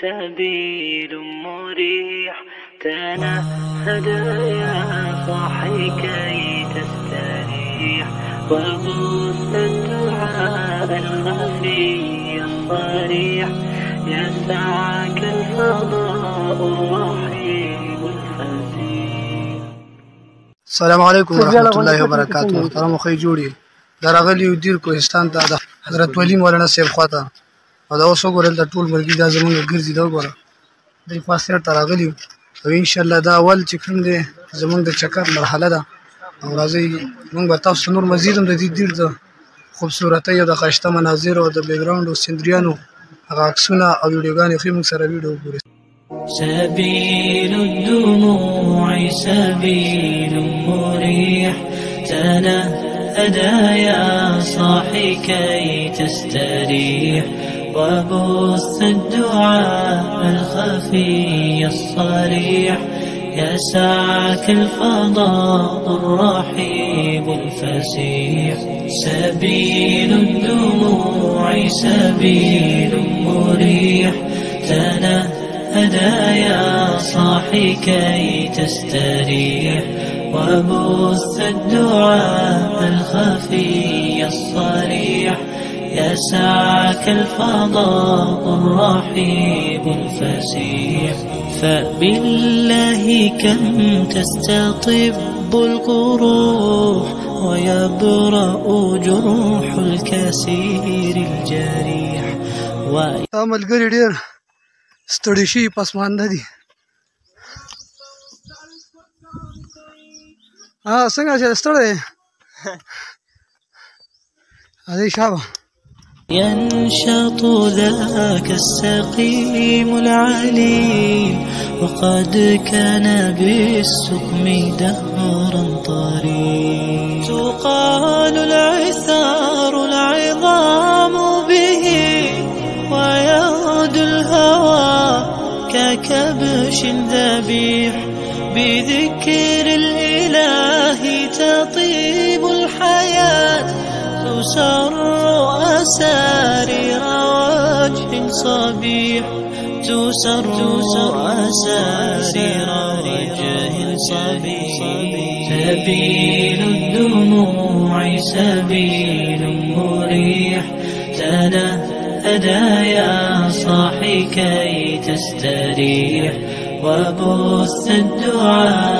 سبيل مريح تنهد يا صاحي كي تستريح وبث الدعاء الخفي الصريح يسعك الفضاء الرحيم الفسيح. السلام عليكم ورحمة الله وبركاته. محترم خی جوړي درغلی دیر کوهستان ته حضرت ولی مولانا صاحب خواته او دا اوس وګورل د ټول مرګي دا زمونږ ګرځي دا وګوره د فاصله تراغلی او ان شاء الله دا اول چې کوم دی زمونږ د چکر مرحله ده او راځي موږ به تاسو نور مزید هم د دې دیر د خوبصورتۍ او د ښایسته مناظر او د بیک ګراوند او سندریانو هغه عکسونه او ویډیوګانې خو موږ سره ویډیو وګورئ. سبيل الدموع سبيل مريح تنهدى يا صاحي كي تستريح وبث الدعاء الخفي الصريح يسعك الفضاء الرحيب الفسيح. سبيل الدموع سبيل مريح تنهدى يا صاحي كي تستريح وبث الدعاء الخفي الصريح يسعك الفضاء الرحيب الفسيح. فبالله كم تستطب القروح ويبرأ جروح الكسير الجريح. ملګری ډېر ستړي شي پسمانده دي. څنګه چې ستړی هذه شابه ينشط ذاك السقيم العليم وقد كان بالسقم دهرا طريق تقال العثار العظام به ويغدو الهوى ككبش ذبيح بذكر الإله تطيب الحياة تسر أسارير وجه صبيح تسر أسارير وجه صبيح. سبيل الدموع سبيل مريح تنهدى يا صاحي كي تستريح وبث الدعاء